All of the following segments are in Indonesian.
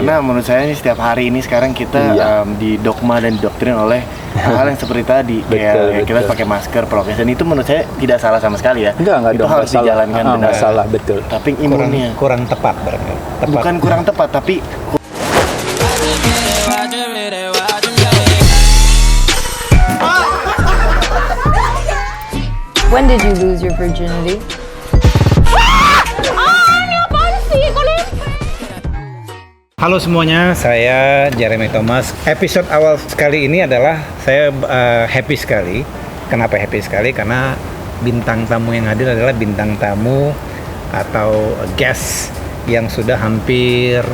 Karena menurut saya ini setiap hari ini sekarang kita didogma dan didoktrin oleh hal yang seperti tadi. Kayak kita pakai masker, prokes, dan itu menurut saya tidak salah sama sekali ya. Enggak itu dong, harus dijalankan benar. Enggak salah, betul. Tapi imunnya kurang tepat berarti. Bukan kurang tepat, tapi When did you lose your virginity? Halo semuanya, saya Jeremy Thomas. Episode awal sekali ini adalah saya happy sekali. Kenapa happy sekali? Karena bintang tamu yang hadir adalah bintang tamu atau guest yang sudah hampir,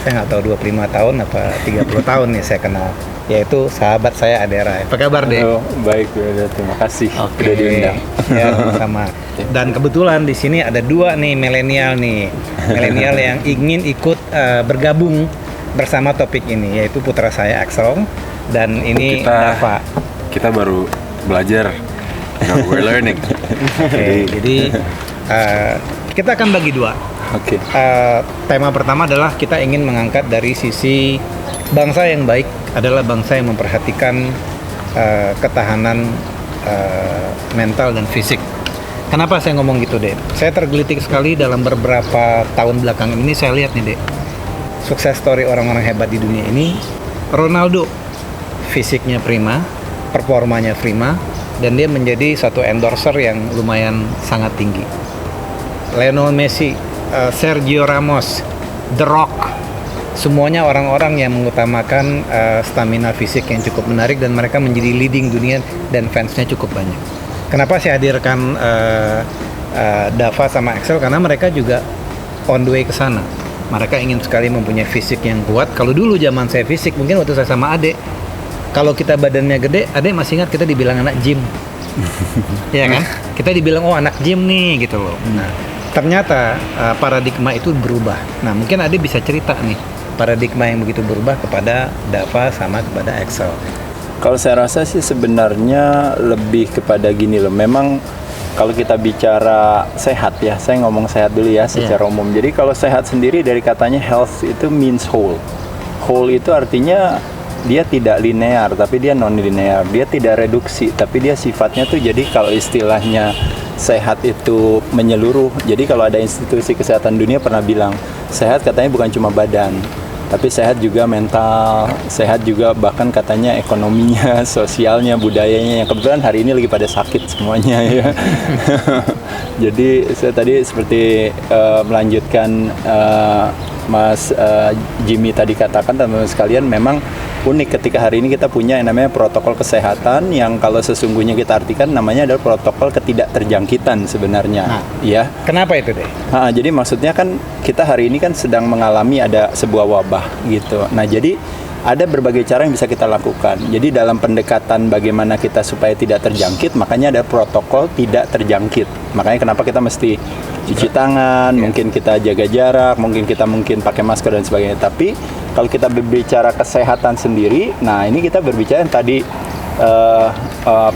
saya nggak tahu 25 tahun apa 30 tahun nih saya kenal, yaitu sahabat saya Adera. Apa kabar, Dek? Oh, baik, terima kasih sudah diundang. Ya, sama. Dan kebetulan di sini ada dua nih milenial yang ingin ikut bergabung bersama topik ini, yaitu putra saya Axel dan ini Dava. Kita baru belajar, we're learning. Jadi kita akan bagi dua. Tema pertama adalah kita ingin mengangkat dari sisi bangsa yang baik adalah bangsa yang memperhatikan ketahanan mental dan fisik. Kenapa saya ngomong gitu, Dek? Saya tergelitik sekali dalam beberapa tahun belakangan ini. Saya lihat nih, Dek, sukses story orang-orang hebat di dunia ini. Ronaldo fisiknya prima, performanya prima, dan dia menjadi satu endorser yang lumayan sangat tinggi. Lionel Messi, Sergio Ramos, The Rock, semuanya orang-orang yang mengutamakan stamina fisik yang cukup menarik dan mereka menjadi leading dunia dan fansnya cukup banyak. Kenapa saya hadirkan Dava sama Axel? Karena mereka juga on the way ke sana. Mereka ingin sekali mempunyai fisik yang kuat. Kalau dulu zaman saya fisik, mungkin waktu saya sama Ade, kalau kita badannya gede, Ade masih ingat kita dibilang anak gym. Ya kan? Kita dibilang, oh anak gym nih gitu loh. Nah, ternyata paradigma itu berubah. Nah, mungkin Ade bisa cerita nih paradigma yang begitu berubah kepada Dava sama kepada Axel. Kalau saya rasa sih sebenarnya lebih kepada gini loh. Memang kalau kita bicara sehat ya, saya ngomong sehat dulu ya secara umum. Jadi kalau sehat sendiri dari katanya health itu means whole. Whole itu artinya dia tidak linear, tapi dia non-linear. Dia tidak reduksi, tapi dia sifatnya tuh jadi kalau istilahnya sehat itu menyeluruh. Jadi kalau ada institusi kesehatan dunia pernah bilang, sehat katanya bukan cuma badan, tapi sehat juga mental, sehat juga bahkan katanya ekonominya, sosialnya, budayanya, yang kebetulan hari ini lagi pada sakit semuanya ya. Jadi saya tadi seperti melanjutkan Mas Jimmy tadi katakan, teman-teman sekalian, memang unik ketika hari ini kita punya yang namanya protokol kesehatan yang kalau sesungguhnya kita artikan namanya adalah protokol ketidakterjangkitan sebenarnya. Ya. Kenapa itu, deh? Jadi maksudnya kan kita hari ini kan sedang mengalami ada sebuah wabah gitu. Nah, jadi ada berbagai cara yang bisa kita lakukan. Jadi dalam pendekatan bagaimana kita supaya tidak terjangkit, makanya ada protokol tidak terjangkit. Makanya kenapa kita mesti cuci tangan, mungkin kita jaga jarak, mungkin kita pakai masker dan sebagainya. Tapi kalau kita berbicara kesehatan sendiri, nah ini kita berbicara yang tadi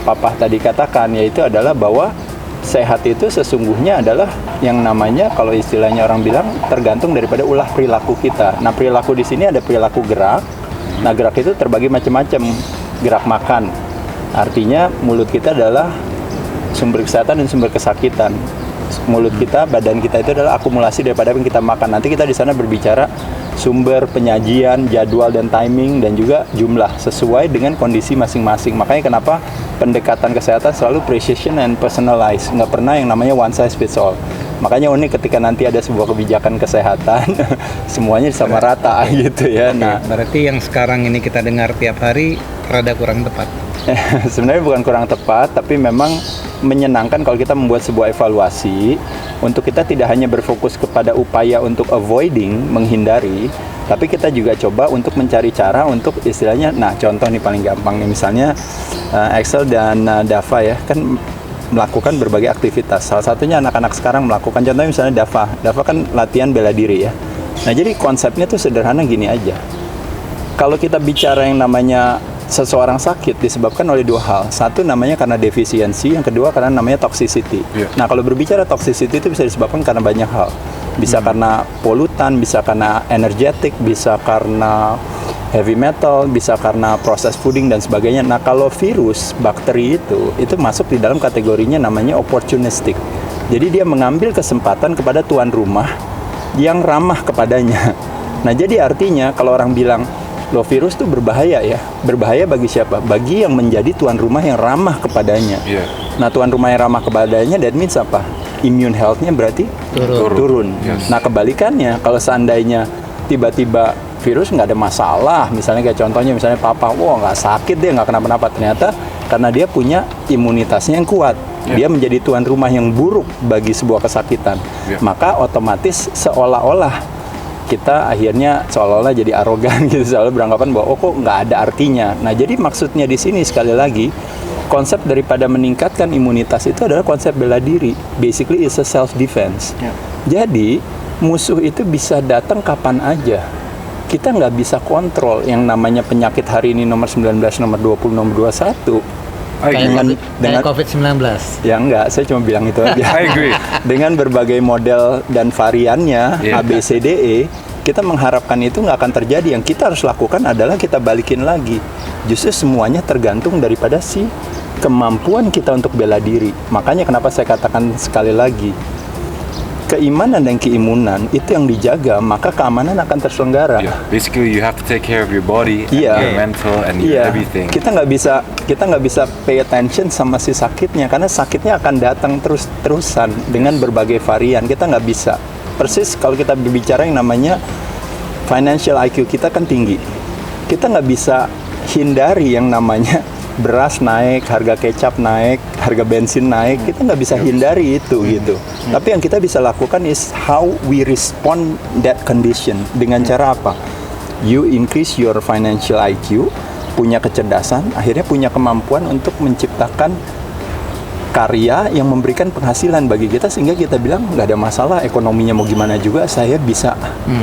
Papa tadi katakan, yaitu adalah bahwa sehat itu sesungguhnya adalah yang namanya kalau istilahnya orang bilang tergantung daripada ulah perilaku kita. Nah, perilaku di sini ada perilaku gerak. Nah, gerak itu terbagi macam-macam. Gerak makan, artinya mulut kita adalah sumber kesehatan dan sumber kesakitan. Mulut kita, badan kita itu adalah akumulasi daripada yang kita makan. Nanti kita di sana berbicara sumber penyajian, jadwal dan timing, dan juga jumlah sesuai dengan kondisi masing-masing. Makanya kenapa pendekatan kesehatan selalu precision and personalized, nggak pernah yang namanya one size fits all. Makanya unik ketika nanti ada sebuah kebijakan kesehatan semuanya sama rata gitu ya. Nah, berarti yang sekarang ini kita dengar tiap hari rada kurang tepat. Sebenarnya bukan kurang tepat, tapi memang menyenangkan kalau kita membuat sebuah evaluasi untuk kita tidak hanya berfokus kepada upaya untuk avoiding, menghindari, tapi kita juga coba untuk mencari cara untuk istilahnya, nah contoh nih paling gampang nih, misalnya Axel dan Dava ya kan melakukan berbagai aktivitas. Salah satunya anak-anak sekarang melakukan, contohnya misalnya Dava kan latihan bela diri ya. Nah, jadi konsepnya tuh sederhana gini aja. Kalau kita bicara yang namanya seseorang sakit disebabkan oleh dua hal. Satu namanya karena defisiensi, yang kedua karena namanya toxicity. Nah, kalau berbicara toxicity itu bisa disebabkan karena banyak hal. Bisa karena polutan, bisa karena energetik, bisa karena heavy metal, bisa karena proses fooding dan sebagainya. Nah, kalau virus, bakteri itu masuk di dalam kategorinya namanya opportunistic. Jadi dia mengambil kesempatan kepada tuan rumah yang ramah kepadanya. Nah, jadi artinya kalau orang bilang, loh virus itu berbahaya ya. Berbahaya bagi siapa? Bagi yang menjadi tuan rumah yang ramah kepadanya. Nah, tuan rumah yang ramah kepadanya, that means apa? Immune health-nya berarti turun. Nah, kebalikannya, kalau seandainya tiba-tiba virus nggak ada masalah, misalnya kayak contohnya misalnya papa, wah nggak sakit dia, nggak kenapa-napa, ternyata karena dia punya imunitasnya yang kuat, dia menjadi tuan rumah yang buruk bagi sebuah kesakitan, maka otomatis seolah-olah kita akhirnya seolah-olah jadi arogan gitu, seolah beranggapan bahwa kok nggak ada artinya. Nah, jadi maksudnya di sini sekali lagi, konsep daripada meningkatkan imunitas itu adalah konsep bela diri. Basically it's a self defense. Jadi musuh itu bisa datang kapan aja. Kita nggak bisa kontrol yang namanya penyakit hari ini nomor 19, nomor 20, nomor 21. Dengan COVID-19. Ya enggak, saya cuma bilang itu aja. I agree. Dengan berbagai model dan variannya, A, B, C, D, E, kita mengharapkan itu nggak akan terjadi. Yang kita harus lakukan adalah kita balikin lagi. Justru semuanya tergantung daripada si kemampuan kita untuk bela diri. Makanya kenapa saya katakan sekali lagi, keimanan dan keimunan itu yang dijaga, maka keamanan akan terselenggara. Basically you have to take care of your body, and your mental, and your everything. Kita nggak bisa pay attention sama si sakitnya, karena sakitnya akan datang terus-terusan dengan berbagai varian. Kita nggak bisa. Persis kalau kita berbicara yang namanya financial IQ kita kan tinggi. Kita nggak bisa hindari yang namanya beras naik, harga kecap naik, harga bensin naik, kita nggak bisa hindari itu gitu. Tapi yang kita bisa lakukan is how we respond that condition. Dengan cara apa? You increase your financial IQ, punya kecerdasan, akhirnya punya kemampuan untuk menciptakan karya yang memberikan penghasilan bagi kita, sehingga kita bilang nggak ada masalah, ekonominya mau gimana juga saya bisa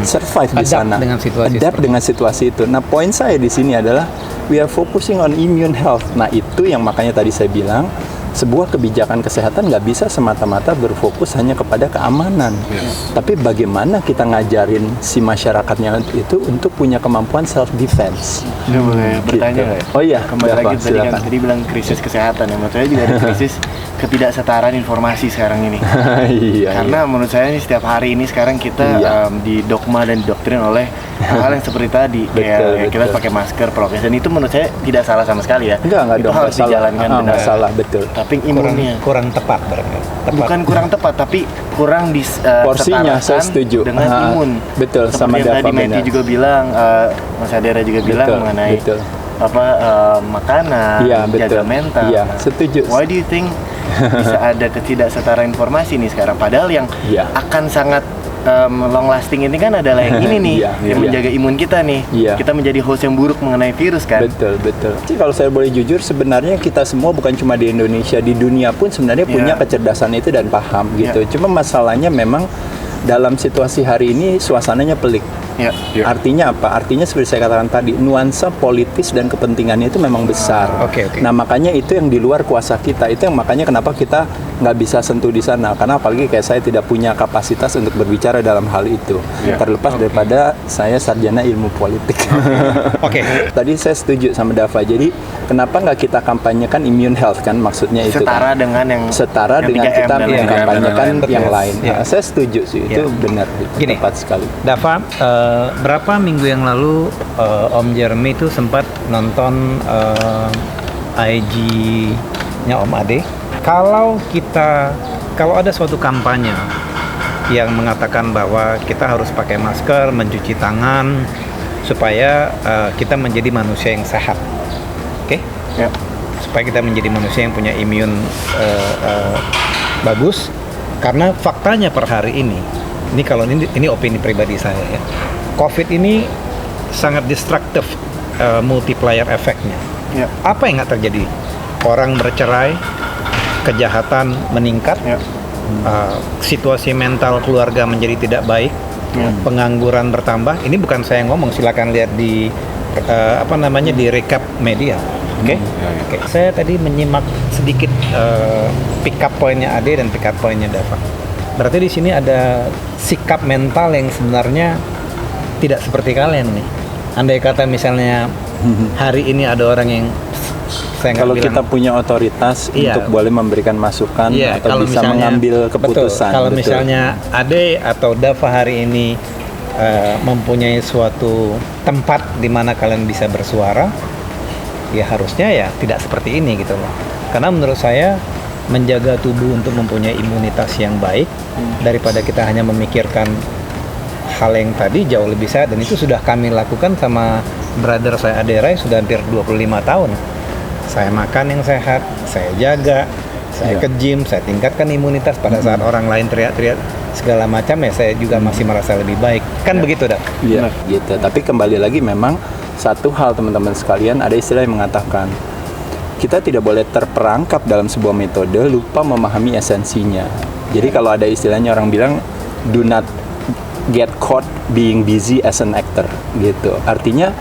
survive di sana. Adapt dengan situasi itu. Nah, poin saya di sini adalah we are focusing on immune health. Nah, itu yang makanya tadi saya bilang sebuah kebijakan kesehatan nggak bisa semata-mata berfokus hanya kepada keamanan, tapi bagaimana kita ngajarin si masyarakatnya itu untuk punya kemampuan self defense. Saya boleh bertanya nggak? Oh iya, kembali lagi tadi bilang krisis kesehatan ya, menurut saya juga ada krisis ketidaksetaraan informasi sekarang ini. Karena menurut saya ini setiap hari ini sekarang kita didogma dan didoktrin oleh hal-hal yang seperti tadi, kayak kita pakai masker, prokes, dan itu menurut saya tidak salah sama sekali ya. Enggak itu harus dijalankan benar. Salah, betul. Tapi imunnya kurang tepat berarti. Bukan kurang tepat, tapi kurang porsinya, saya setuju dengan imun. Betul, seperti sama yang tadi Meti juga bilang, Mas Adera juga bilang mengenai makanan, jaga mental. Iya, setuju. Why do you think bisa ada ketidaksetaraan informasi nih sekarang? Padahal yang akan sangat long lasting ini kan adalah yang ini nih, yang menjaga imun kita nih. Kita menjadi host yang buruk mengenai virus kan. Betul. Jadi kalau saya boleh jujur, sebenarnya kita semua bukan cuma di Indonesia, di dunia pun sebenarnya punya kecerdasan itu dan paham gitu. Cuma masalahnya memang dalam situasi hari ini suasananya pelik. Artinya apa? Artinya seperti saya katakan tadi, nuansa politis dan kepentingannya itu memang besar. Nah, makanya itu yang di luar kuasa kita. Itu yang makanya kenapa kita nggak bisa sentuh di sana. Karena apalagi kayak saya tidak punya kapasitas untuk berbicara dalam hal itu. Terlepas daripada saya sarjana ilmu politik. Tadi saya setuju sama Dava. Jadi kenapa nggak kita kampanyekan immune health kan? Maksudnya itu setara kan? Dengan yang dengan kita mengkampanyekan yang lain. Nah, saya setuju sih, itu benar. Gini, tepat sekali. Dava, berapa minggu yang lalu Om Jeremy itu sempat nonton IG-nya Om Ade. Kalau ada suatu kampanye yang mengatakan bahwa kita harus pakai masker, mencuci tangan supaya kita menjadi manusia yang sehat, supaya kita menjadi manusia yang punya imun bagus. Karena faktanya per hari ini kalau ini opini pribadi saya ya, COVID ini sangat destruktif, multiplier efeknya. Apa yang nggak terjadi? Orang bercerai, kejahatan meningkat, situasi mental keluarga menjadi tidak baik, pengangguran bertambah. Ini bukan saya yang ngomong, silakan lihat di di recap media. Saya tadi menyimak sedikit pick up poinnya Ade dan pick up poinnya Dava. Berarti di sini ada sikap mental yang sebenarnya tidak seperti kalian nih. Andai kata misalnya hari ini ada orang yang kalau kita punya otoritas untuk boleh memberikan masukan atau bisa mengambil keputusan. Kalau misalnya Ade atau Dava hari ini mempunyai suatu tempat di mana kalian bisa bersuara, ya harusnya ya tidak seperti ini gitu loh. Karena menurut saya menjaga tubuh untuk mempunyai imunitas yang baik daripada kita hanya memikirkan hal yang tadi jauh lebih sehat, dan itu sudah kami lakukan sama brother saya Aderai sudah hampir 25 tahun. Saya makan yang sehat, saya jaga, saya ke gym, saya tingkatkan imunitas. Pada saat orang lain teriak-teriak segala macam, ya saya juga masih merasa lebih baik. Kan begitu, Dak? Iya, gitu. Tapi kembali lagi memang satu hal teman-teman sekalian, ada istilah yang mengatakan kita tidak boleh terperangkap dalam sebuah metode lupa memahami esensinya. Jadi kalau ada istilahnya orang bilang do not get caught being busy as an actor gitu. Artinya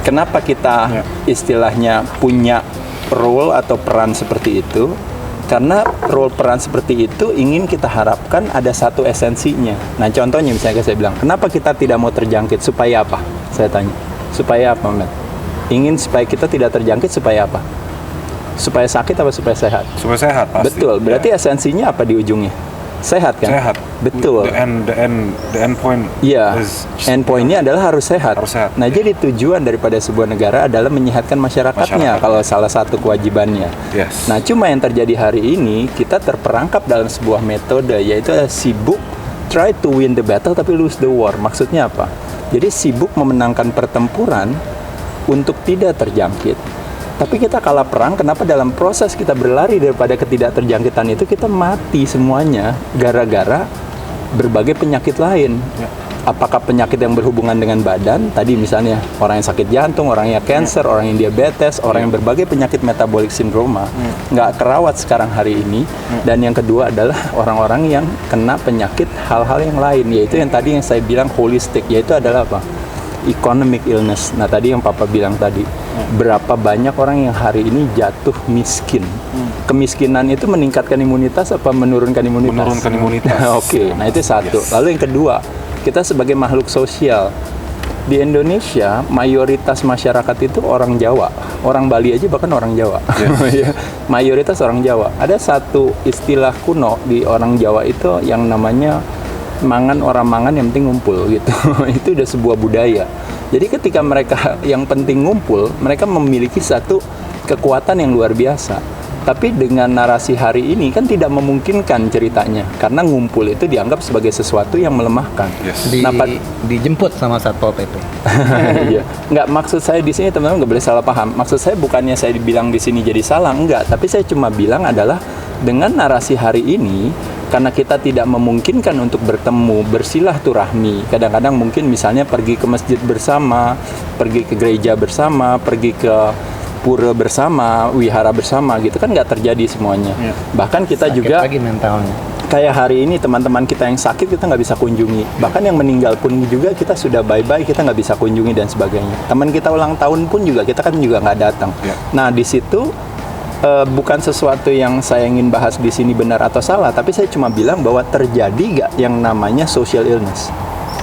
kenapa kita istilahnya punya role atau peran seperti itu? Karena role peran seperti itu ingin kita harapkan ada satu esensinya. Nah contohnya misalnya saya bilang, kenapa kita tidak mau terjangkit? Supaya apa? Saya tanya. Supaya apa, Matt? Ingin supaya kita tidak terjangkit supaya apa? Supaya sakit apa supaya sehat? Supaya sehat pasti. Betul. Berarti esensinya apa di ujungnya? Sehat kan? Sehat. Betul. The end point. Iya. End pointnya adalah harus sehat. Harus sehat. Nah, jadi tujuan daripada sebuah negara adalah menyehatkan masyarakatnya. Kalau salah satu kewajibannya. Yes. Nah, cuma yang terjadi hari ini kita terperangkap dalam sebuah metode, yaitu sibuk try to win the battle tapi lose the war. Maksudnya apa? Jadi sibuk memenangkan pertempuran untuk tidak terjangkit. Tapi kita kalah perang, kenapa dalam proses kita berlari daripada ketidakterjangkitan itu kita mati semuanya gara-gara berbagai penyakit lain. Apakah penyakit yang berhubungan dengan badan, tadi misalnya orang yang sakit jantung, orang yang cancer, orang yang diabetes, orang yang berbagai penyakit metabolik sindroma, nggak kerawat sekarang hari ini. Dan yang kedua adalah orang-orang yang kena penyakit hal-hal yang lain, yaitu yang tadi yang saya bilang holistik, yaitu adalah apa? Economic illness. Nah tadi yang Papa bilang tadi, berapa banyak orang yang hari ini jatuh miskin. Kemiskinan itu meningkatkan imunitas apa menurunkan imunitas? Menurunkan imunitas. Oke, nah itu satu. Lalu yang kedua, kita sebagai makhluk sosial di Indonesia, mayoritas masyarakat itu orang Jawa. Orang Bali aja bahkan orang Jawa. Mayoritas orang Jawa. Ada satu istilah kuno di orang Jawa itu yang namanya mangan orang mangan yang penting ngumpul gitu. Itu udah sebuah budaya. Jadi ketika mereka yang penting ngumpul, mereka memiliki satu kekuatan yang luar biasa. Tapi dengan narasi hari ini kan tidak memungkinkan ceritanya, karena ngumpul itu dianggap sebagai sesuatu yang melemahkan. Dijemput sama Satpol PP. Iya. Nggak, maksud saya di sini teman-teman nggak boleh salah paham. Maksud saya bukannya saya dibilang di sini jadi salah, enggak. Tapi saya cuma bilang adalah dengan narasi hari ini, karena kita tidak memungkinkan untuk bertemu, bersilaturahmi. Kadang-kadang mungkin misalnya pergi ke masjid bersama, pergi ke gereja bersama, pergi ke pura bersama, wihara bersama gitu kan nggak terjadi semuanya. Bahkan kita sakit juga lagi mentalnya. Kayak hari ini teman-teman kita yang sakit kita nggak bisa kunjungi. Bahkan yang meninggal pun juga kita sudah bye-bye, kita nggak bisa kunjungi dan sebagainya. Teman kita ulang tahun pun juga kita kan juga nggak datang. Nah di situ bukan sesuatu yang saya ingin bahas di sini benar atau salah, tapi saya cuma bilang bahwa terjadi nggak yang namanya social illness.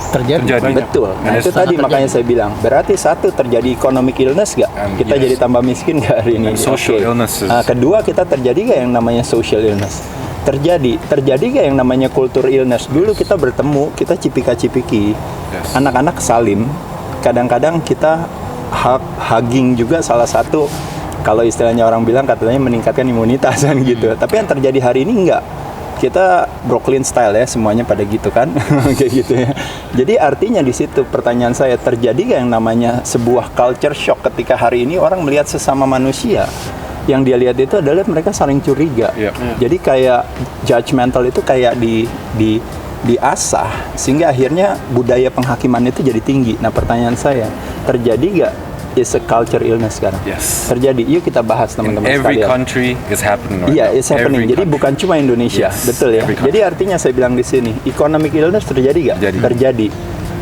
Terjadi. Betul. Nah itu tadi makanya saya bilang, berarti satu terjadi economic illness nggak? Kita jadi tambah miskin nggak hari ini? Social illnesses. Kedua, kita terjadi nggak yang namanya social illness? Terjadi nggak yang namanya culture illness? Dulu kita bertemu, kita cipika-cipiki, anak-anak salim, kadang-kadang kita hugging juga salah satu. Kalau istilahnya orang bilang katanya meningkatkan imunitas kan gitu. Tapi yang terjadi hari ini enggak. Kita Brooklyn style ya, semuanya pada gitu kan. Kayak gitu ya. Jadi artinya di situ pertanyaan saya, terjadi nggak yang namanya sebuah culture shock ketika hari ini orang melihat sesama manusia, yang dia lihat itu adalah mereka saling curiga. Jadi kayak judgmental itu kayak diasah, sehingga akhirnya budaya penghakiman itu jadi tinggi. Nah pertanyaan saya, terjadi nggak is a culture illness sekarang? Terjadi. Yuk kita bahas teman-teman sekalian. Every country is happening right now. It's happening. Jadi bukan cuma Indonesia, betul ya. Jadi artinya saya bilang di sini, economic illness terjadi nggak? Terjadi.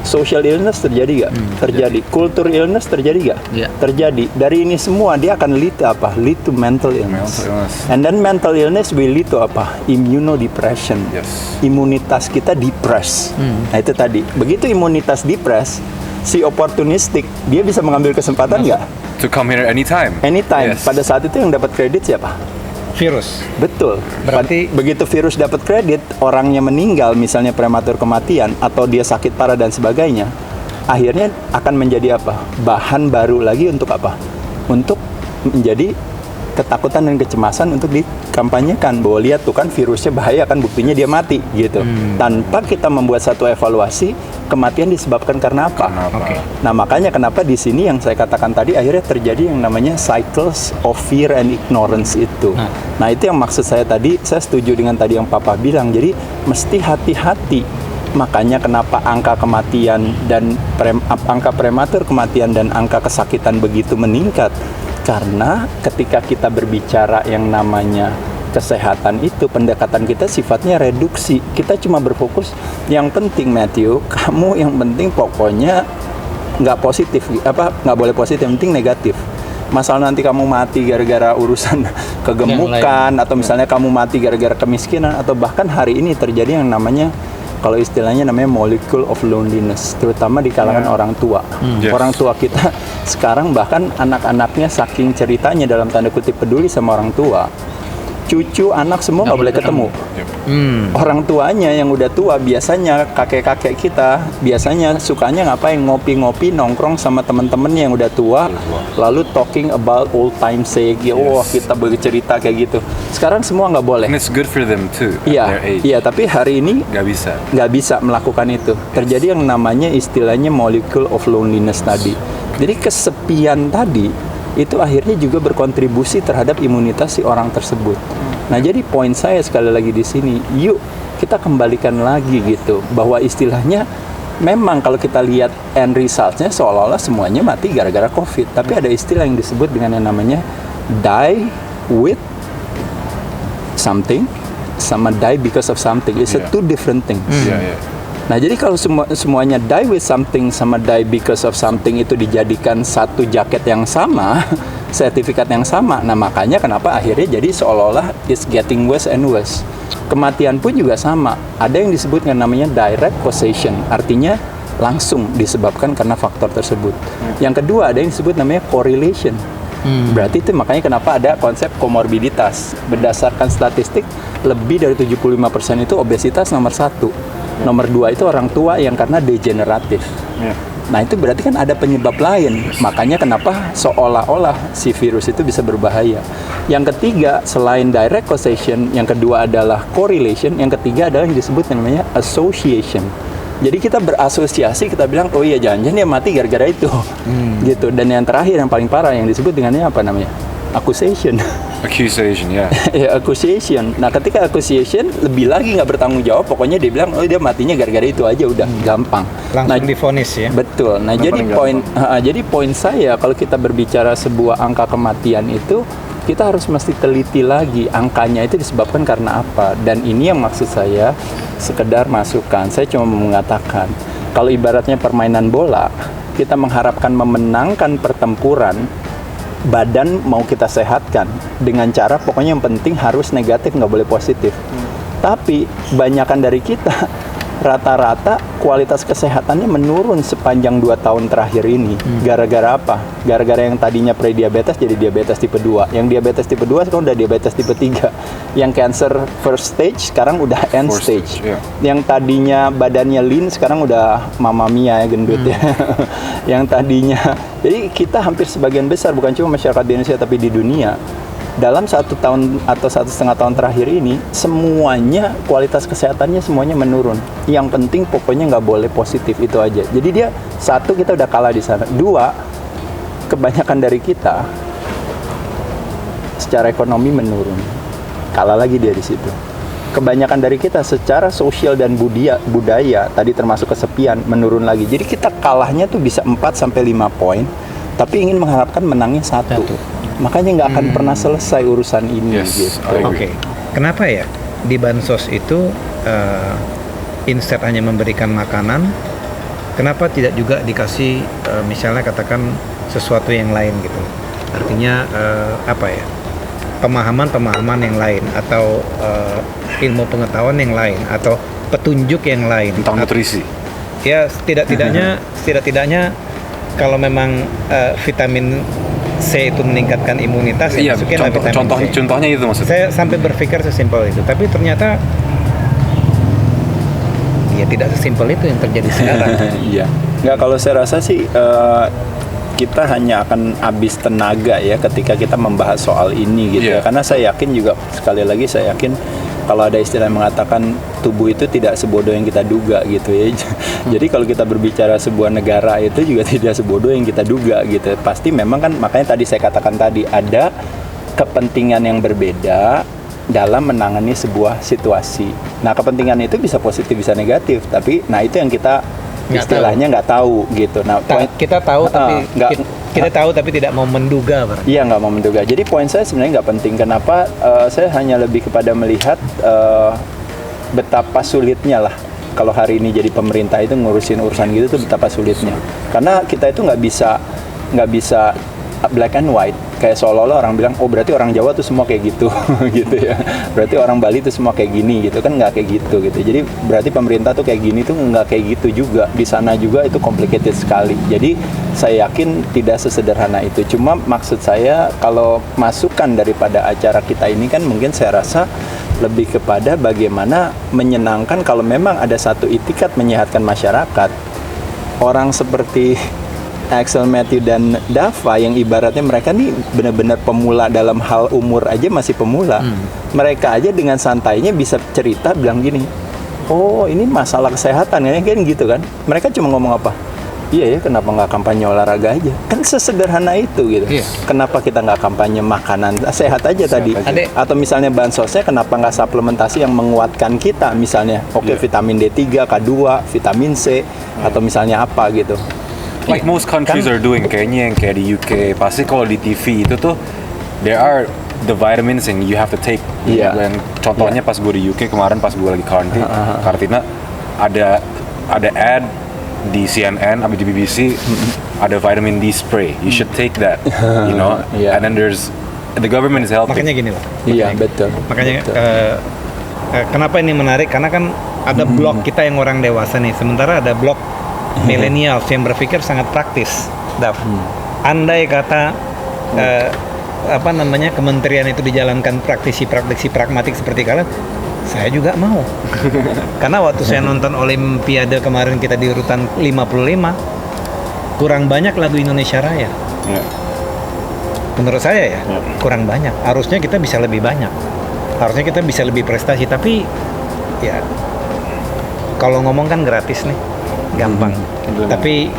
Social illness terjadi nggak? Terjadi. Culture illness terjadi nggak? Iya. Terjadi. Dari ini semua dia akan lead to apa? Lead to mental illness. And then mental illness will lead to apa? Immunodepression. Yes. Imunitas kita depres. Nah itu tadi. Begitu imunitas depres, si opportunistic dia bisa mengambil kesempatan nggak? To come here anytime. Anytime. Yes. Pada saat itu yang dapat kredit siapa? Virus. Betul. Berarti- begitu virus dapat kredit, orangnya meninggal, misalnya prematur kematian atau dia sakit parah dan sebagainya, akhirnya akan menjadi apa? Bahan baru lagi untuk apa? Untuk menjadi ketakutan dan kecemasan untuk dikampanyekan bahwa lihat tuh kan virusnya bahaya kan, buktinya dia mati gitu. Tanpa kita membuat satu evaluasi kematian disebabkan karena apa? Oke. Nah makanya kenapa di sini yang saya katakan tadi akhirnya terjadi yang namanya cycles of fear and ignorance itu. Nah itu yang maksud saya tadi, saya setuju dengan tadi yang Papa bilang. Jadi mesti hati-hati. Makanya kenapa angka kematian dan angka prematur kematian dan angka kesakitan begitu meningkat. Karena ketika kita berbicara yang namanya kesehatan itu, pendekatan kita sifatnya reduksi. Kita cuma berfokus yang penting, Matthew, kamu yang penting pokoknya nggak positif, nggak boleh positif, yang penting negatif. Masalah nanti kamu mati gara-gara urusan kegemukan, atau misalnya kamu mati gara-gara kemiskinan, atau bahkan hari ini terjadi yang namanya, kalau istilahnya namanya molecule of loneliness, terutama di kalangan orang tua. Yes. Orang tua kita sekarang bahkan anak-anaknya saking ceritanya dalam tanda kutip peduli sama orang tua, cucu, anak semua nggak boleh ketemu. Orang tuanya yang udah tua, biasanya kakek-kakek kita biasanya sukanya ngapain? Ngopi-ngopi, nongkrong sama temen-temennya yang udah tua, lalu talking about old time sake. Ya, wah kita bercerita kayak gitu. Sekarang semua nggak boleh. And it's good for them too. At Iya, their age. iya. Tapi hari ini nggak bisa melakukan itu. Terjadi yang namanya istilahnya molecule of loneliness tadi. Jadi kesepian tadi itu akhirnya juga berkontribusi terhadap imunitas si orang tersebut. Nah, jadi poin saya sekali lagi di sini, yuk kita kembalikan lagi gitu, bahwa istilahnya memang kalau kita lihat end results-nya seolah-olah semuanya mati gara-gara COVID, tapi ada istilah yang disebut dengan yang namanya die with something sama die because of something. It's two different things. Nah, jadi kalau semuanya die with something sama die because of something itu dijadikan satu jaket yang sama, sertifikat yang sama. Nah, makanya kenapa akhirnya jadi seolah-olah it's getting worse and worse. Kematian pun juga sama. Ada yang disebut dengan namanya direct causation, artinya langsung disebabkan karena faktor tersebut. Yang kedua ada yang disebut namanya correlation. Berarti itu makanya kenapa ada konsep komorbiditas. Berdasarkan statistik, lebih dari 75% itu obesitas nomor 1. Nomor 2 itu orang tua yang karena degeneratif. Nah, itu berarti kan ada penyebab lain. Makanya kenapa seolah-olah si virus itu bisa berbahaya. Yang ketiga, selain direct causation, yang kedua adalah correlation, yang ketiga adalah yang disebut namanya association. Jadi kita berasosiasi, kita bilang, oh iya jangan-jangan dia mati gara-gara itu. Gitu. Dan yang terakhir, yang paling parah, yang disebut dengannya apa namanya? Accusation. Accusation, ya. Ya, accusation. Nah, ketika accusation lebih lagi nggak bertanggung jawab, pokoknya dia bilang, oh dia matinya gara-gara itu aja, udah gampang. Langsung divonis ya. Betul. Nah, jadi poin saya kalau kita berbicara sebuah angka kematian itu, kita harus mesti teliti lagi angkanya itu disebabkan karena apa. Dan ini yang maksud saya sekedar masukan. Saya cuma mau mengatakan, kalau ibaratnya permainan bola, kita mengharapkan memenangkan pertempuran, badan mau kita sehatkan dengan cara pokoknya yang penting harus negatif, nggak boleh positif. Tapi banyakan dari kita rata-rata kualitas kesehatannya menurun sepanjang 2 tahun terakhir ini. Gara-gara apa? Gara-gara yang tadinya prediabetes jadi diabetes tipe 2. Yang diabetes tipe 2 sekarang udah diabetes tipe 3. Yang cancer first stage sekarang udah end stage. Yang tadinya badannya lean sekarang udah Mamma Mia ya, gendut ya. Yang tadinya, jadi kita hampir sebagian besar, bukan cuma masyarakat di Indonesia tapi di dunia, dalam 1 tahun atau 1,5 tahun terakhir ini semuanya kualitas kesehatannya semuanya menurun. Yang penting pokoknya nggak boleh positif, itu aja. Jadi dia, 1, kita udah kalah di sana. 2, kebanyakan dari kita secara ekonomi menurun, kalah lagi dia di situ. Kebanyakan dari kita secara sosial dan budaya tadi termasuk kesepian menurun lagi. Jadi kita kalahnya tuh bisa 4-5 poin, tapi ingin mengharapkan menangnya 1. Makanya nggak akan pernah selesai urusan ini. Gitu. Oke. Kenapa ya di bansos itu instead hanya memberikan makanan, kenapa tidak juga dikasih misalnya katakan sesuatu yang lain gitu. Artinya pemahaman yang lain atau ilmu pengetahuan yang lain atau petunjuk yang lain tentang nutrisi. Ya setidaknya kalau memang vitamin C itu meningkatkan imunitas, Iya, masukinlah vitamin C. contohnya itu maksudnya. Saya sampai berpikir sesimpel itu, tapi ternyata ya tidak sesimpel itu yang terjadi sekarang. Iya. Nggak, kalau saya rasa sih kita hanya akan habis tenaga ya ketika kita membahas soal ini gitu ya. Karena saya yakin juga, sekali lagi saya yakin kalau ada istilah yang mengatakan tubuh itu tidak sebodoh yang kita duga gitu ya. Jadi kalau kita berbicara sebuah negara itu juga tidak sebodoh yang kita duga gitu. Pasti memang kan, makanya tadi saya katakan tadi ada kepentingan yang berbeda dalam menangani sebuah situasi. Nah, kepentingan itu bisa positif bisa negatif, tapi nah itu yang kita istilahnya nggak tahu gitu. Nah, kita tahu tapi kita tahu tapi tidak mau menduga. Iya, nggak mau menduga. Jadi poin saya sebenarnya nggak penting. Kenapa? Saya hanya lebih kepada melihat betapa sulitnya lah kalau hari ini jadi pemerintah itu ngurusin urusan gitu tuh, betapa sulitnya. Karena kita itu nggak bisa black and white. Kayak seolah-olah orang bilang, oh berarti orang Jawa tuh semua kayak gitu, gitu ya. Berarti orang Bali tuh semua kayak gini, gitu kan, nggak kayak gitu. Jadi berarti pemerintah tuh kayak gini tuh nggak kayak gitu juga. Di sana juga itu complicated sekali. Jadi saya yakin tidak sesederhana itu. Cuma maksud saya kalau masukan daripada acara kita ini kan mungkin saya rasa lebih kepada bagaimana menyenangkan kalau memang ada satu itikat menyehatkan masyarakat. Orang seperti Axel, Matthew, dan Dava yang ibaratnya mereka nih benar-benar pemula dalam hal umur aja, masih pemula. Mereka aja dengan santainya bisa cerita bilang gini, oh ini masalah kesehatan kan gitu kan. Mereka cuma ngomong apa? Iya ya, kenapa nggak kampanye olahraga aja? Kan sesederhana itu gitu. Iya. Kenapa kita nggak kampanye makanan sehat aja tadi? Atau misalnya bansosnya kenapa nggak suplementasi yang menguatkan kita misalnya? Oke, vitamin D3, K2, vitamin C, atau misalnya apa gitu. Like most countries are doing, kayaknya yang kayak di UK, pasti kalau di TV itu tuh there are the vitamins yang you have to take. Dan contohnya pas gue di UK kemarin, pas gue lagi karantina, ada ad di CNN, atau di BBC, ada vitamin D spray. You should take that, you know. And then there's the government is helping. Makanya gini loh. Iya, betul. Makanya kenapa ini menarik? Karena kan ada blok kita yang orang dewasa nih, sementara ada blok millennials yang berpikir sangat praktis. Andai kata kementerian itu dijalankan praktisi pragmatik seperti kalian, saya juga mau. Karena waktu saya nonton Olimpiade kemarin, kita di urutan 55, kurang banyak lagu Indonesia Raya. Menurut saya kurang banyak. Harusnya kita bisa lebih banyak. Harusnya kita bisa lebih prestasi. Tapi ya kalau ngomong kan gratis nih, gampang. Tapi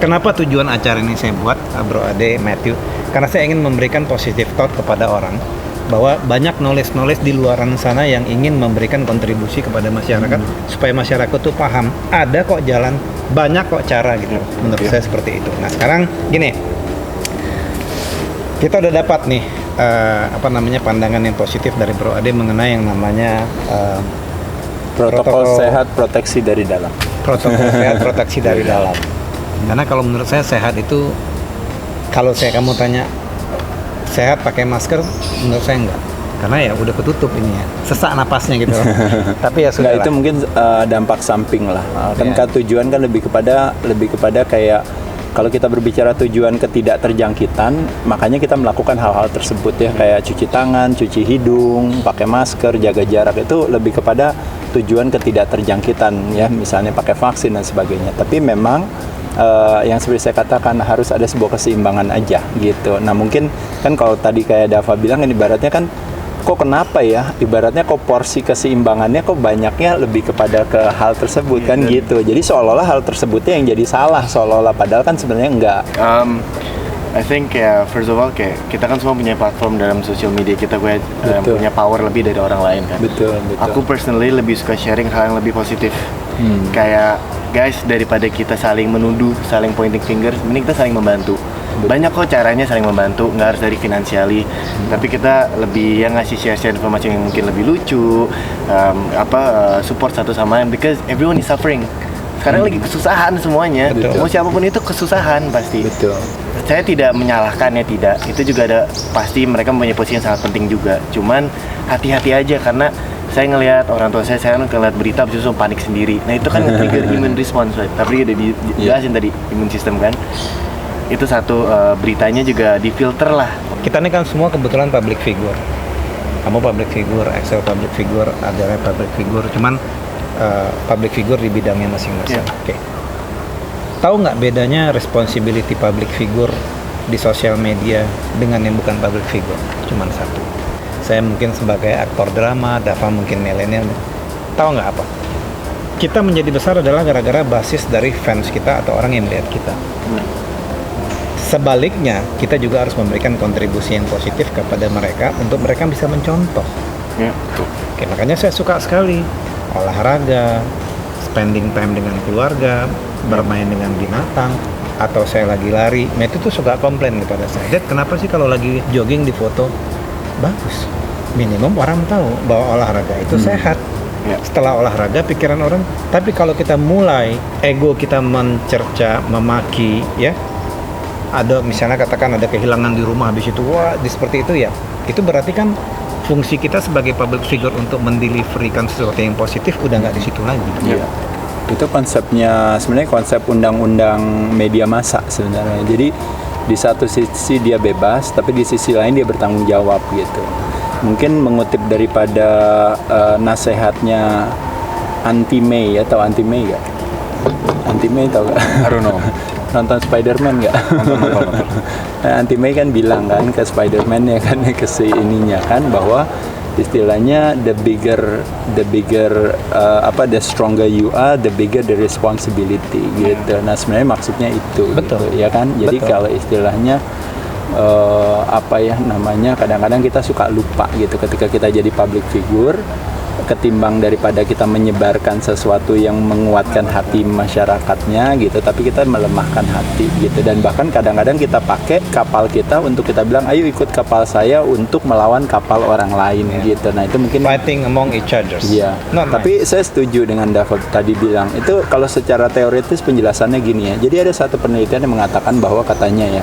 kenapa tujuan acara ini saya buat, Bro Ade, Matthew? Karena saya ingin memberikan positive thought kepada orang bahwa banyak knowledge di luaran sana yang ingin memberikan kontribusi kepada masyarakat supaya masyarakat tuh paham ada kok jalan, banyak kok cara gitu. Menurut saya seperti itu. Nah sekarang gini, kita udah dapat nih pandangan yang positif dari Bro Ade mengenai yang namanya protokol sehat proteksi dari dalam. Protokol sehat proteksi dari dalam. Karena kalau menurut saya sehat itu, kalau kamu tanya sehat pakai masker, menurut saya enggak. Karena ya udah ketutup ini ya, sesak napasnya gitu. Tapi ya sudah. Itu mungkin dampak samping lah. Kan tujuan kan lebih kepada kayak kalau kita berbicara tujuan ketidakterjangkitan, makanya kita melakukan hal-hal tersebut ya, kayak cuci tangan, cuci hidung, pakai masker, jaga jarak, itu lebih kepada tujuan ketidakterjangkitan ya, misalnya pakai vaksin dan sebagainya. Tapi memang yang seperti saya katakan harus ada sebuah keseimbangan aja gitu. Nah mungkin kan kalau tadi kayak Dava bilang kan ibaratnya kan kok kenapa ya, ibaratnya kok porsi keseimbangannya kok banyaknya lebih kepada ke hal tersebut kan gitu. Jadi seolah-olah hal tersebutnya yang jadi salah, seolah-olah, padahal kan sebenarnya enggak. I think first of all kita kan semua punya platform dalam social media kita, punya power lebih dari orang lain kan. Betul. Aku personally lebih suka sharing hal yang lebih positif. Kayak guys, daripada kita saling menuduh, saling pointing finger, mending kita saling membantu. Banyak kok caranya saling membantu, nggak harus dari finansiali, tapi kita lebih yang ngasih share informasi yang mungkin lebih lucu, support satu sama lain, because everyone is suffering. Sekarang lagi kesusahan semuanya. Betul. Mau siapapun itu kesusahan pasti. Betul. Saya tidak menyalahkan ya, tidak. Itu juga ada, pasti mereka mempunyai posisi yang sangat penting juga. Cuman hati-hati aja, karena saya ngelihat orang tua saya ngelihat berita habis itu panik sendiri. Nah itu kan trigger immune response, tapi udah dijelasin tadi immune system kan. Itu satu, beritanya juga difilter lah. Kita ini kan semua kebetulan public figure. Kamu public figure, Excel public figure, ada public figure. Cuman public figure di bidangnya masing-masing. Yeah. Oke. Tahu nggak bedanya responsibility public figure di sosial media dengan yang bukan public figure? Cuman satu. Saya mungkin sebagai aktor drama, Dava mungkin milenial. Tahu nggak apa? Kita menjadi besar adalah gara-gara basis dari fans kita atau orang yang melihat kita. Sebaliknya, kita juga harus memberikan kontribusi yang positif kepada mereka untuk mereka bisa mencontoh. Ya. Oke, makanya saya suka sekali olahraga, spending time dengan keluarga, bermain dengan binatang, atau saya lagi lari. Nah itu tuh suka komplain kepada saya. Dad, kenapa sih kalau lagi jogging di foto? Bagus. Minimum orang tahu bahwa olahraga itu sehat. Ya. Setelah olahraga pikiran orang. Tapi kalau kita mulai ego kita mencerca, memaki, ya. Ada misalnya katakan ada kehilangan di rumah habis itu, wah seperti itu ya. Itu berarti kan fungsi kita sebagai public figure untuk mendeliverykan sesuatu yang positif udah nggak di situ lagi. Iya. Itu konsepnya, sebenarnya konsep undang-undang media massa sebenarnya. Jadi di satu sisi dia bebas, tapi di sisi lain dia bertanggung jawab gitu. Mungkin mengutip daripada nasihatnya Auntie May, atau Auntie May nggak? Auntie May tau nggak? I don't know. Nonton Spider-Man nggak? Nonton. Nah, Auntie May kan bilang kan ke Spider-Man ya kan, ke si ininya kan, bahwa istilahnya the stronger you are, the bigger the responsibility gitu. Nah sebenarnya maksudnya itu. Betul. Gitu, ya kan. Jadi Betul. kalau istilahnya kadang-kadang kita suka lupa gitu ketika kita jadi public figure, ketimbang daripada kita menyebarkan sesuatu yang menguatkan hati masyarakatnya gitu, tapi kita melemahkan hati gitu. Dan bahkan kadang-kadang kita pakai kapal kita untuk kita bilang, ayo ikut kapal saya untuk melawan kapal orang lain gitu. Nah itu mungkin Fighting among each others. iya. Not Tapi saya setuju dengan David tadi bilang itu, kalau secara teoritis penjelasannya gini ya. Jadi ada satu penelitian yang mengatakan bahwa katanya ya,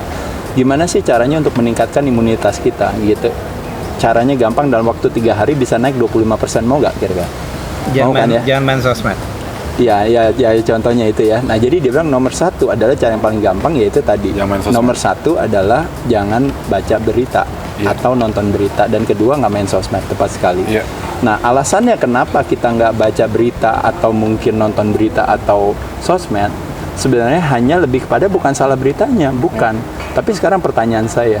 gimana sih caranya untuk meningkatkan imunitas kita gitu. Caranya gampang, dalam waktu 3 hari bisa naik 25%, mau nggak kira-kira? Mau kan ya? Jangan main sosmed. Ya, contohnya itu ya. Nah, jadi dia bilang nomor 1 adalah cara yang paling gampang, yaitu tadi. Nomor 1 adalah jangan baca berita atau nonton berita, dan kedua nggak main sosmed, tepat sekali. Nah, alasannya kenapa kita nggak baca berita atau mungkin nonton berita atau sosmed, sebenarnya hanya lebih kepada bukan salah beritanya, bukan. Tapi sekarang pertanyaan saya,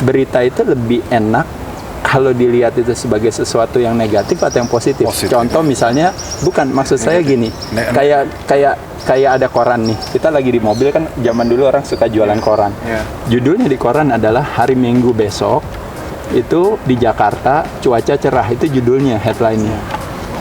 berita itu lebih enak kalau dilihat itu sebagai sesuatu yang negatif atau yang positif. Contoh misalnya, bukan, maksud saya gini, kayak ada koran nih, kita lagi di mobil kan, zaman dulu orang suka jualan koran. Judulnya di koran adalah hari Minggu besok itu di Jakarta cuaca cerah, itu judulnya, headline-nya.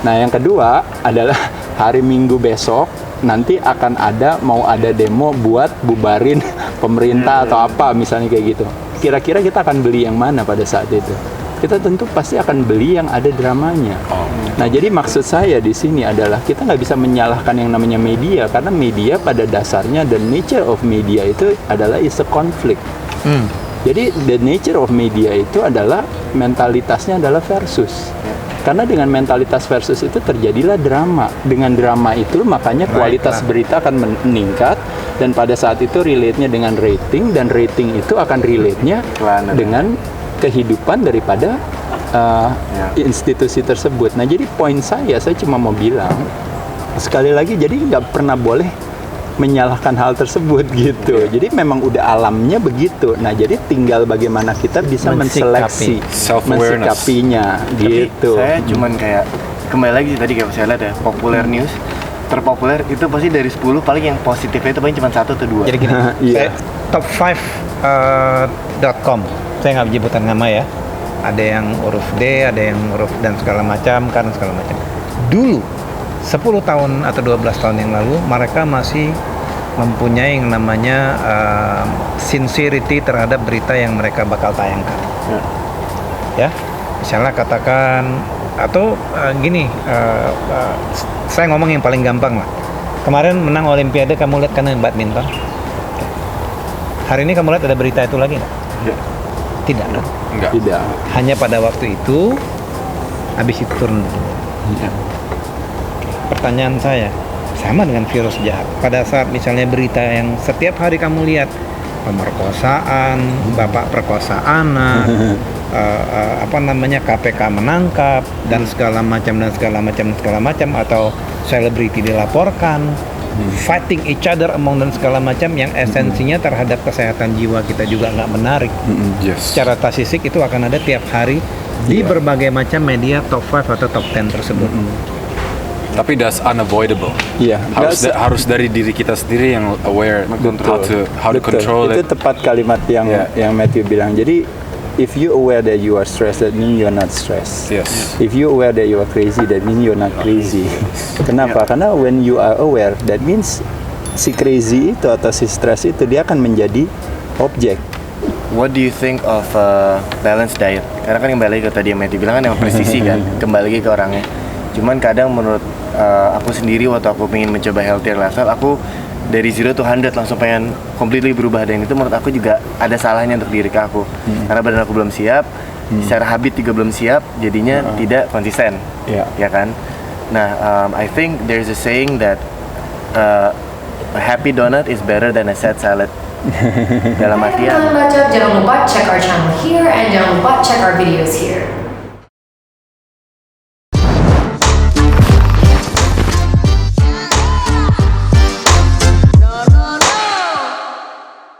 Nah yang kedua adalah hari Minggu besok nanti akan mau ada demo buat bubarin pemerintah atau apa misalnya kayak gitu. Kira-kira kita akan beli yang mana pada saat itu? Kita tentu pasti akan beli yang ada dramanya. Nah, jadi maksud saya di sini adalah kita nggak bisa menyalahkan yang namanya media, karena media pada dasarnya, the nature of media itu adalah is a conflict. Jadi the nature of media itu adalah mentalitasnya adalah versus. Karena dengan mentalitas versus itu terjadilah drama. Dengan drama itu makanya kualitas berita akan meningkat, dan pada saat itu relate-nya dengan rating, dan rating itu akan relate-nya dengan kehidupan daripada institusi tersebut. Nah, jadi poin saya cuma mau bilang sekali lagi, jadi nggak pernah boleh menyalahkan hal tersebut gitu. Jadi memang udah alamnya begitu. Nah, jadi tinggal bagaimana kita bisa menseleksi, mensikapinya gitu. Saya cuman kayak kembali lagi tadi kayak saya lihat ya, populer news terpopuler itu pasti dari 10 paling yang positifnya itu paling cuma 1 atau 2. Jadi gini, top5.com. Saya nggak menyebutan nama ya. Ada yang huruf D, ada yang huruf dan segala macam, kan segala macam. Dulu 10 tahun atau 12 tahun yang lalu, mereka masih mempunyai yang namanya sincerity terhadap berita yang mereka bakal tayangkan. Ya, misalnya katakan, atau gini, saya ngomong yang paling gampang lah. Kemarin menang Olimpiade, kamu lihat karena badminton. Hari ini kamu lihat ada berita itu lagi nggak? Ya. Tidak kan? Enggak. Tidak. Hanya pada waktu itu, habis itu turun. Ya. Pertanyaan saya, sama dengan virus jahat. Pada saat misalnya berita yang setiap hari kamu lihat, pemerkosaan, bapak perkosa anak, KPK menangkap dan segala macam atau selebriti dilaporkan, fighting each other among dan segala macam yang esensinya terhadap kesehatan jiwa kita juga nggak menarik. Yes. Secara statistik itu akan ada tiap hari di berbagai macam media top 5 atau top 10 tersebut. Tapi that's unavoidable. Iya. Harus dari diri kita sendiri yang aware how to control itu it. tepat kalimat yang Matthew bilang. Jadi if you aware that you are stressed, that means you are not stressed. Yes. If you aware that you are crazy, that means you are not crazy. Kenapa? Karena when you are aware, that means si crazy itu atau si stress itu dia akan menjadi objek. What do you think of balanced diet? Karena kan kembali ke tadi yang Matthew bilang kan yang presisi kan, kembali lagi ke orangnya. Cuman kadang menurut aku sendiri waktu aku pengen mencoba healthier lifestyle, aku dari 0 to 100 langsung pengen completely berubah, dan itu menurut aku juga ada salahnya untuk diri aku. Karena badan aku belum siap, secara habit juga belum siap, jadinya tidak konsisten. Ya kan? Nah, I think there's a saying that a happy donut is better than a sad salad. Dalam artian, jangan lupa check our channel here and jangan lupa check our videos here.